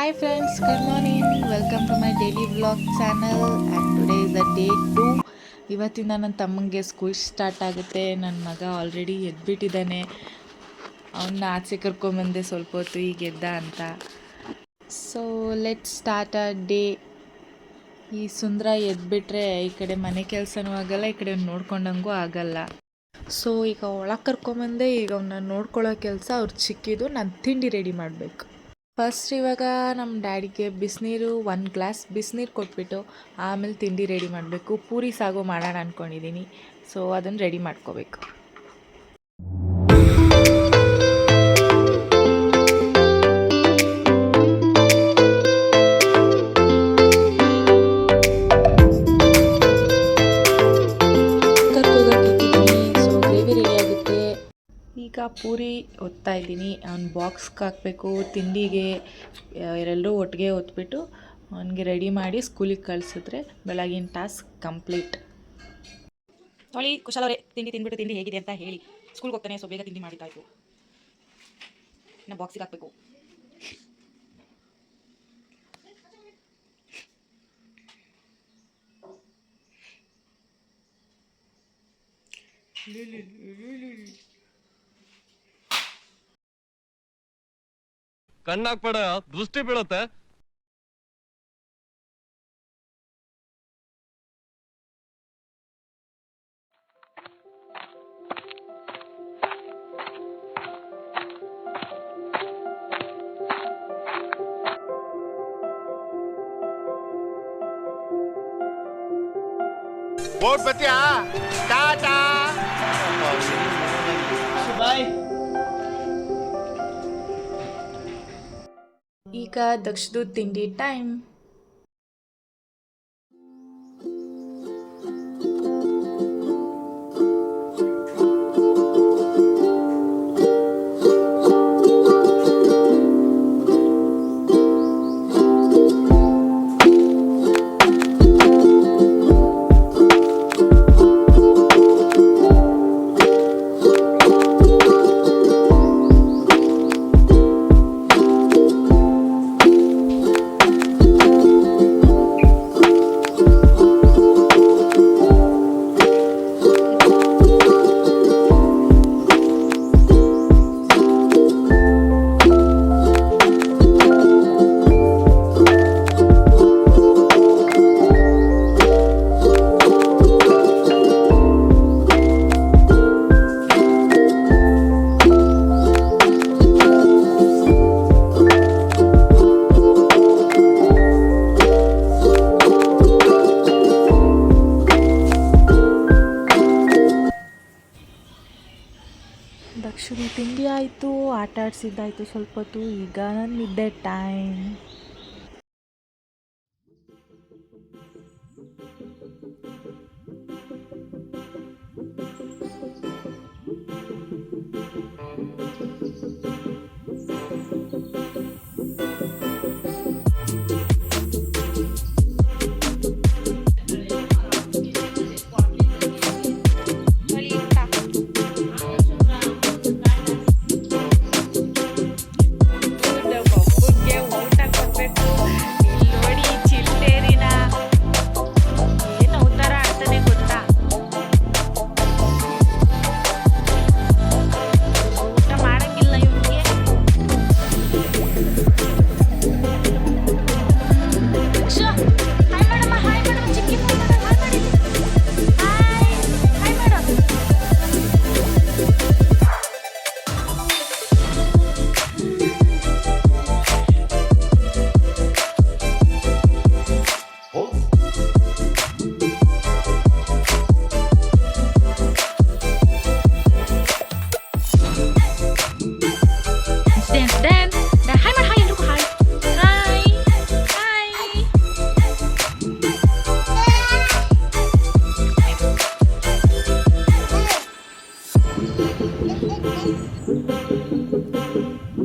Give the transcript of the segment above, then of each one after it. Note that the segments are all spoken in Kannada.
Hi friends, good morning. Welcome to my daily vlog channel and today is the day 2. ಇವತ್ತಿಂದ ನನ್ನ ತಮ್ಮಂಗೆ ಸ್ಕೂಲ್ ಸ್ಟಾರ್ಟ್ ಆಗುತ್ತೆ. ನನ್ನ ಮಗ ಆಲ್ರೆಡಿ ಎದ್ಬಿಟ್ಟಿದ್ದಾನೆ. ಅವನ್ನ ಆಚೆ ಕರ್ಕೊಂಬಂದೆ ಸ್ವಲ್ಪ ಹೊತ್ತು ಈಗ ಎದ್ದ ಅಂತ. So let start a day. ಈ ಸುಂದರ ಎದ್ಬಿಟ್ರೆ ಈ ಕಡೆ ಮನೆ ಕೆಲಸನೂ ಆಗಲ್ಲ, ಈ ಕಡೆ ನೋಡ್ಕೊಂಡಂಗೂ ಆಗಲ್ಲ. ಸೊ ಈಗ ಒಳಗೆ ಕರ್ಕೊಂಬಂದೆ. ಈಗ ಅವನ್ನ ನೋಡ್ಕೊಳ್ಳೋ ಕೆಲಸ ಅವ್ರು ಚಿಕ್ಕಿದ್ದು. ನಾನು ತಿಂಡಿ ರೆಡಿ ಮಾಡಬೇಕು. ಫಸ್ಟ್ ಇವಾಗ ನಮ್ಮ ಡ್ಯಾಡಿಗೆ ಬಿಸಿನೀರು 1 ಗ್ಲಾಸ್ ಬಿಸಿನೀರು ಕೊಟ್ಬಿಟ್ಟು ಆಮೇಲೆ ತಿಂಡಿ ರೆಡಿ ಮಾಡಬೇಕು. ಪೂರಿ ಸಾಗು ಮಾಡೋಣ ಅಂದ್ಕೊಂಡಿದ್ದೀನಿ. ಸೊ ಅದನ್ನು ರೆಡಿ ಮಾಡ್ಕೋಬೇಕು. ಈಗ ಪೂರಿ ಒತ್ತಾ ಇದ್ದೀನಿ. ಅವ್ನು ಬಾಕ್ಸ್ಗೆ ಹಾಕಬೇಕು. ತಿಂಡಿಗೆ ಎರಡರೂ ಒಟ್ಟಿಗೆ ಒತ್ಬಿಟ್ಟು ಅವನಿಗೆ ರೆಡಿ ಮಾಡಿ ಸ್ಕೂಲಿಗೆ ಕಳಿಸಿದ್ರೆ ಬೆಳಗಿನ ಟಾಸ್ಕ್ ಕಂಪ್ಲೀಟ್. ತೊಳಿ ಕುಶಾಲವ್ರೆ, ತಿಂದ್ಬಿಟ್ಟು ತಿಂಡಿ ಹೇಗಿದೆ ಅಂತ ಹೇಳಿ. ಸ್ಕೂಲ್ಗೆ ಹೋಗ್ತಾನೆ, ಸೊ ಬೇಗ ತಿಂಡಿ ಮಾಡಿದ್ದಾಯಿತು. ಇನ್ನು ಬಾಕ್ಸಿಗೆ ಹಾಕಬೇಕು. ಕಣ್ಣಾಕ್ಬೇಡ, ದೃಷ್ಟಿ ಬೀಳುತ್ತೆ. ಬೋಟ್ ಬತ್ತೀಯಾ? ಟಾಟಾ ಬಾಯ್. ಈಗ ದಕ್ಷದು ತಿಂಡಿ ಟೈಮ್. ದಕ್ಷಿಣ ತಿಂಡಿ ಆಯಿತು, ಆಟ ಆಡಿಸಿದ್ದಾಯಿತು ಸ್ವಲ್ಪ ಹೊತ್ತು. ಈಗ ನನ್ನ ನಿದ್ದೆ ಟೈಮ್.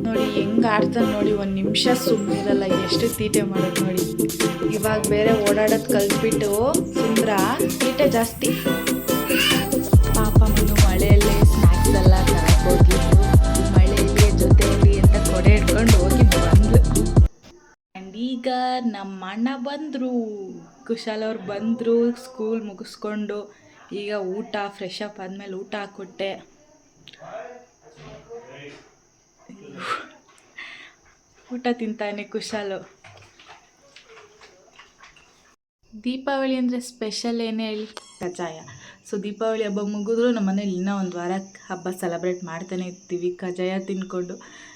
ನೋಡಿ ಹೆಂಗೆ ಆಡ್ತಾನೆ ನೋಡಿ. 1 ನಿಮಿಷ ಸುಮ್ಮನಿರಲ್ಲ, ಎಷ್ಟು ತೀಟೆ ಮಾಡೋದು ನೋಡಿ. ಇವಾಗ ಬೇರೆ ಓಡಾಡೋದು ಕಲ್ತ್ಬಿಟ್ಟು ಸುಂದ್ರ ತೀಟೆ ಜಾಸ್ತಿ. ಪಾಪ ಮನು ಮಳೆಯಲ್ಲೇ ಸ್ನ್ಯಾಕ್ಸ್ ಎಲ್ಲ ತರಕ್ಕೆ ಹೋಗಿದ್ದು, ಮಳೆಯಲ್ಲಿ ಜೊತೆಯಲ್ಲಿ ಅಂತ ಕೊಡೆ ಹಿಡ್ಕೊಂಡು ಹೋಗಿ ಬಂದು. ಈಗ ನಮ್ಮ ಅಣ್ಣ ಬಂದರು, ಕುಶಾಲ್ ಅವ್ರು ಬಂದರು ಸ್ಕೂಲ್ ಮುಗಿಸ್ಕೊಂಡು. ಈಗ ಊಟ ಫ್ರೆಶ್ ಅಪ್ ಆದಮೇಲೆ ಊಟ ಹಾಕ್ಕೊಟ್ಟೆ. ಊಟ ತಿಂತಾನೆ ಕುಶಾಲು. ದೀಪಾವಳಿ ಅಂದರೆ ಸ್ಪೆಷಲ್ ಏನೇ ಹೇಳಿ, ಕಜ್ಜಾಯ. ಸೊ ದೀಪಾವಳಿ ಹಬ್ಬ ಮುಗಿದ್ರು ನಮ್ಮ ಮನೇಲಿ ಇನ್ನೂ ಒಂದು ವಾರ ಹಬ್ಬ ಸೆಲೆಬ್ರೇಟ್ ಮಾಡ್ತಾನೆ ಇರ್ತೀವಿ ಕಜ್ಜಾಯ ತಿಂದ್ಕೊಂಡು.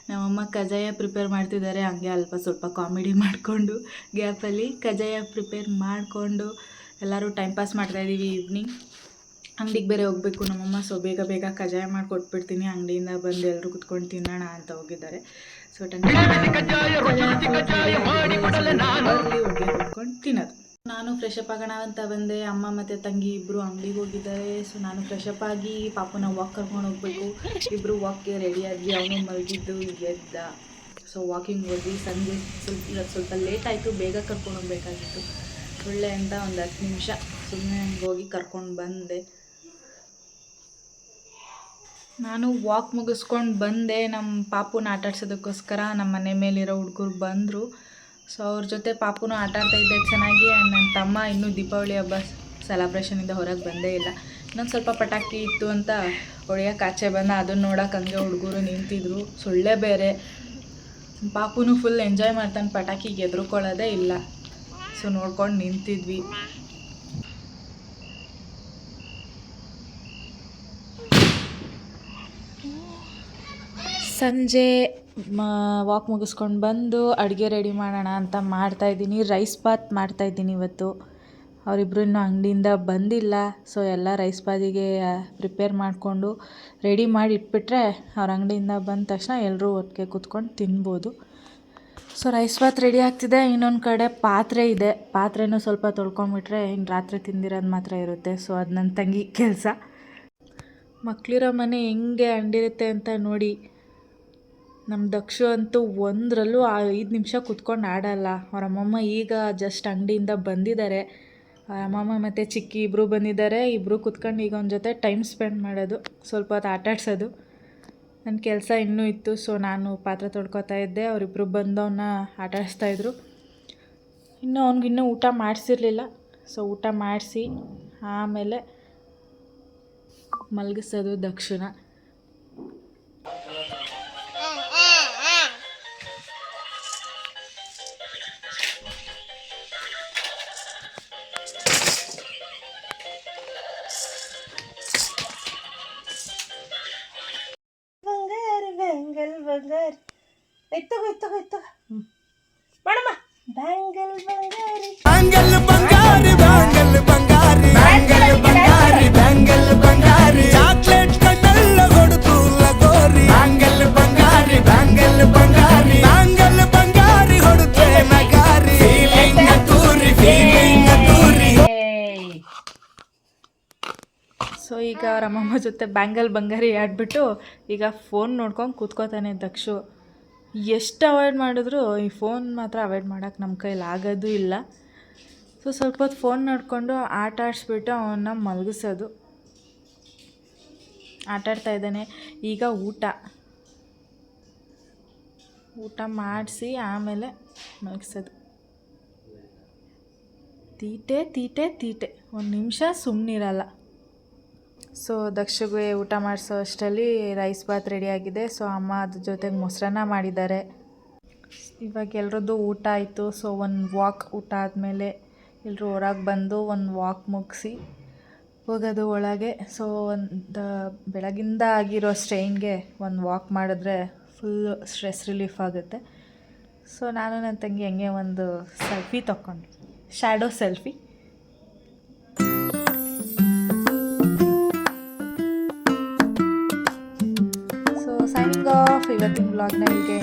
ನಮ್ಮಮ್ಮ ಕಜ್ಜಾಯ ಪ್ರಿಪೇರ್ ಮಾಡ್ತಿದ್ದಾರೆ, ಹಂಗೆ ಅಲ್ಪ ಸ್ವಲ್ಪ ಕಾಮಿಡಿ ಮಾಡಿಕೊಂಡು ಗ್ಯಾಪಲ್ಲಿ ಕಜ್ಜಾಯ ಪ್ರಿಪೇರ್ ಮಾಡಿಕೊಂಡು ಎಲ್ಲರೂ ಟೈಮ್ ಪಾಸ್ ಮಾಡ್ತಾಯಿದ್ದೀವಿ. ಈವ್ನಿಂಗ್ ಅಂಗಡಿಗೆ ಬೇರೆ ಹೋಗಬೇಕು ನಮ್ಮಮ್ಮ. ಸೊ ಬೇಗ ಬೇಗ ಕಜ್ಜಾಯ ಮಾಡಿಕೊಟ್ಬಿಡ್ತೀನಿ. ಅಂಗಡಿಯಿಂದ ಬಂದು ಎಲ್ಲರೂ ಕುತ್ಕೊಂಡು ತಿನ್ನೋಣ ಅಂತ ಹೋಗಿದ್ದಾರೆ. ಸೊ ಒಟ್ಟಿಗೆ ಕುತ್ಕೊಂಡು ತಿನ್ನೋದು. ನಾನು ಫ್ರೆಶ್ ಅಪ್ ಆಗೋಣ ಅಂತ ಬಂದೆ. ಅಮ್ಮ ಮತ್ತು ತಂಗಿ ಇಬ್ಬರು ಅಂಗಡಿಗೆ ಹೋಗಿದ್ದಾರೆ. ಸೊ ನಾನು ಫ್ರೆಶ್ ಅಪ್ ಆಗಿ ಪಾಪುನ ವಾಕ್ ಕರ್ಕೊಂಡು ಹೋಗಬೇಕು. ಇಬ್ಬರು ವಾಕ್ಗೆ ರೆಡಿ ಆದ್ವಿ. ಅವನು ಮಲಗಿದ್ದು ಎದ್ದ. ಸೊ ವಾಕಿಂಗ್ ಹೋದ್ವಿ. ಸಂಜೆ ಸ್ವಲ್ಪ ಲೇಟ್ ಆಯಿತು, ಬೇಗ ಕರ್ಕೊಂಡು ಹೋಗ್ಬೇಕಾಗಿತ್ತು. ಒಳ್ಳೆ ಅಂತ ಒಂದು 10 ನಿಮಿಷ ಸುಮ್ಮನೆ ಹಂಗೆ ಹೋಗಿ ಕರ್ಕೊಂಡು ಬಂದೆ. ನಾನು ವಾಕ್ ಮುಗಿಸ್ಕೊಂಡು ಬಂದೆ. ನಮ್ಮ ಪಾಪುನ ಆಟಾಡ್ಸೋದಕ್ಕೋಸ್ಕರ ನಮ್ಮ ಮನೆ ಮೇಲಿರೋ ಹುಡುಗರು ಬಂದರು. ಸೊ ಅವ್ರ ಜೊತೆ ಪಾಪುನೂ ಆಟಾಡ್ತಾ ಇದ್ದೆ ಚೆನ್ನಾಗಿ. ಆ್ಯಂಡ್ ನನ್ನ ತಮ್ಮ ಇನ್ನೂ ದೀಪಾವಳಿ ಹಬ್ಬ ಸೆಲೆಬ್ರೇಷನಿಂದ ಹೊರಗೆ ಬಂದೇ ಇಲ್ಲ. ಇನ್ನೊಂದು ಸ್ವಲ್ಪ ಪಟಾಕಿ ಇತ್ತು ಅಂತ ಹೊಡೆಯೋಕೆ ಆಚೆ ಬಂದ. ಅದನ್ನು ನೋಡೋಕೆ ಹಂಗೆ ಹುಡುಗರು ನಿಂತಿದ್ರು. ಸೊಳ್ಳೆ ಬೇರೆ. ಪಾಪುನೂ ಫುಲ್ ಎಂಜಾಯ್ ಮಾಡ್ತಾನೆ, ಪಟಾಕಿಗೆ ಎದುರುಕೊಳ್ಳೋದೇ ಇಲ್ಲ. ಸೊ ನೋಡ್ಕೊಂಡು ನಿಂತಿದ್ವಿ. ಸಂಜೆ ವಾಕ್ ಮುಗಿಸ್ಕೊಂಡು ಬಂದು ಅಡುಗೆ ರೆಡಿ ಮಾಡೋಣ ಅಂತ ಮಾಡ್ತಾಯಿದ್ದೀನಿ. ರೈಸ್ ಬಾತ್ ಮಾಡ್ತಾಯಿದ್ದೀನಿ ಇವತ್ತು. ಅವರಿಬ್ಬರು ಇನ್ನೂ ಅಂಗಡಿಯಿಂದ ಬಂದಿಲ್ಲ. ಸೊ ಎಲ್ಲ ರೈಸ್ ಬಾತಿಗೆ ಪ್ರಿಪೇರ್ ಮಾಡಿಕೊಂಡು ರೆಡಿ ಮಾಡಿ ಇಟ್ಬಿಟ್ರೆ ಅವ್ರ ಅಂಗಡಿಯಿಂದ ಬಂದ ತಕ್ಷಣ ಎಲ್ಲರೂ ಒಟ್ಟಿಗೆ ಕೂತ್ಕೊಂಡು ತಿನ್ಬೋದು. ಸೊ ರೈಸ್ ಬಾತ್ ರೆಡಿ ಆಗ್ತಿದೆ. ಇನ್ನೊಂದು ಕಡೆ ಪಾತ್ರೆ ಇದೆ. ಪಾತ್ರೆನೂ ಸ್ವಲ್ಪ ತೊಳ್ಕೊಂಬಿಟ್ರೆ ಇನ್ನು ರಾತ್ರಿ ತಿಂದಿರೋದು ಮಾತ್ರ ಇರುತ್ತೆ. ಸೊ ಅದು ನನ್ನ ತಂಗಿ ಕೆಲಸ. ಮಕ್ಕಳಿರೋ ಮನೆ ಹೆಂಗೆ ಅಂಡಿರುತ್ತೆ ಅಂತ ನೋಡಿ. ನಮ್ಮ ದಕ್ಷು ಅಂತೂ ಒಂದರಲ್ಲೂ 5 ನಿಮಿಷ ಕುತ್ಕೊಂಡು ಆಡಲ್ಲ. ಅವ್ರ ಅಮ್ಮಮ್ಮ ಈಗ ಜಸ್ಟ್ ಅಂಗಡಿಯಿಂದ ಬಂದಿದ್ದಾರೆ. ಅವ್ರ ಅಮ್ಮಮ್ಮ ಮತ್ತು ಚಿಕ್ಕಿ ಇಬ್ಬರು ಬಂದಿದ್ದಾರೆ. ಇಬ್ಬರು ಕುತ್ಕೊಂಡು ಈಗ ಅವನ ಜೊತೆ ಟೈಮ್ ಸ್ಪೆಂಡ್ ಮಾಡೋದು, ಸ್ವಲ್ಪ ಹೊತ್ತು ಆಟಾಡ್ಸೋದು. ನನ್ನ ಕೆಲಸ ಇನ್ನೂ ಇತ್ತು. ಸೊ ನಾನು ಪಾತ್ರೆ ತೊಳ್ಕೊತಾ ಇದ್ದೆ. ಅವರಿಬ್ಬರು ಬಂದವನ್ನ ಆಟಾಡಿಸ್ತಾಯಿದ್ರು. ಇನ್ನೂ ಊಟ ಮಾಡಿಸಿರ್ಲಿಲ್ಲ. ಸೊ ಊಟ ಮಾಡಿಸಿ ಆಮೇಲೆ ಮಲಗಿಸೋದು ದಕ್ಷುನ. ಬಂಗಾರಿ ಎತ್ತಗ ಮಾಡಮ್ಮ. ಬ್ಯಾಂಗಲ್ ಬಂಗಾರಿ ಬ್ಯಾಂಗಲ್ ಬಂಗಾರಿ ಬ್ಯಾಂಗಲ್ ಬಂಗಾರಿ ಬ್ಯಾಂಗಲ್ ಬಂಗಾರಿ ಬ್ಯಾಂಗಲ್ ಬಂಗಾರಿ ಚಾಕ್ಲೇಟ್ ಕಣ್ಣೆಲ್ಲ ಹೊಡೆದು ಲಗೋರಿ ಬ್ಯಾಂಗಲ್ ಬಂಗಾರಿ ಬ್ಯಾಂಗಲ್ ಬಂಗಾರಿ ಬ್ಯಾಂಗಲ್ ಬಂಗಾರಿ ಹೊಡೆದೆ ನಗಾರಿ ಫೀಲಿಂಗ್ ತೂರಿ ಫೀಲಿಂಗ್ ತೂರಿ. ಸೊ ಈಗ ಅವ್ರ ಅಮ್ಮಮ್ಮ ಜೊತೆ ಬ್ಯಾಂಗಲ್ ಬಂಗಾರಿ ಆಡ್ಬಿಟ್ಟು ಈಗ ಫೋನ್ ನೋಡ್ಕೊಂಡು ಕೂತ್ಕೋತಾನೆ ದಕ್ಷು. ಎಷ್ಟು ಅವಾಯ್ಡ್ ಮಾಡಿದ್ರು ಈ ಫೋನ್ ಮಾತ್ರ ಅವಾಯ್ಡ್ ಮಾಡೋಕ್ಕೆ ನಮ್ಮ ಕೈಲಿ ಆಗೋದು ಇಲ್ಲ. ಸೊ ಸ್ವಲ್ಪ ಹೊತ್ತು ಫೋನ್ ನೋಡಿಕೊಂಡು ಆಟ ಆಡಿಸ್ಬಿಟ್ಟು ಅವನ್ನ ಮಲಗಿಸೋದು. ಆಟಾಡ್ತಾ ಇದ್ದಾನೆ. ಈಗ ಊಟ ಮಾಡಿಸಿ ಆಮೇಲೆ ಮಲಗಿಸೋದು. ತೀಟೆ 1 ನಿಮಿಷ ಸುಮ್ಮನಿರಲ್ಲ. ಸೊ ದಕ್ಷಗೆ ಊಟ ಮಾಡಿಸೋ ಅಷ್ಟರಲ್ಲಿ ರೈಸ್ ಬಾತ್ ರೆಡಿಯಾಗಿದೆ. ಸೊ ಅಮ್ಮ ಅದ್ರ ಜೊತೆಗೆ ಮೊಸರನ್ನ ಮಾಡಿದ್ದಾರೆ. ಇವಾಗ ಎಲ್ರದ್ದು ಊಟ ಆಯಿತು. ಸೊ ಒಂದು ವಾಕ್ ಊಟ ಆದಮೇಲೆ ಎಲ್ಲರೂ ಹೊರಗೆ ಬಂದು ಒಂದು ವಾಕ್ ಮುಗಿಸಿ ಹೋಗೋದು ಒಳಗೆ. ಸೊ ಒಂದು ಬೆಳಗಿಂದ ಆಗಿರೋ ಸ್ಟ್ರೈನ್ಗೆ ಒಂದು ವಾಕ್ ಮಾಡಿದ್ರೆ ಫುಲ್ ಸ್ಟ್ರೆಸ್ ರಿಲೀಫ್ ಆಗುತ್ತೆ. ಸೊ ನಾನು ನನ್ನ ತಂಗಿ ಹಂಗೆ ಒಂದು ಸೆಲ್ಫಿ ತಗೊಂಡು, ಶ್ಯಾಡೋ ಸೆಲ್ಫಿ. Signing off. ಇವತ್ತಿನ ವ್ಲಾಗ್ನ ಹೀಗೆ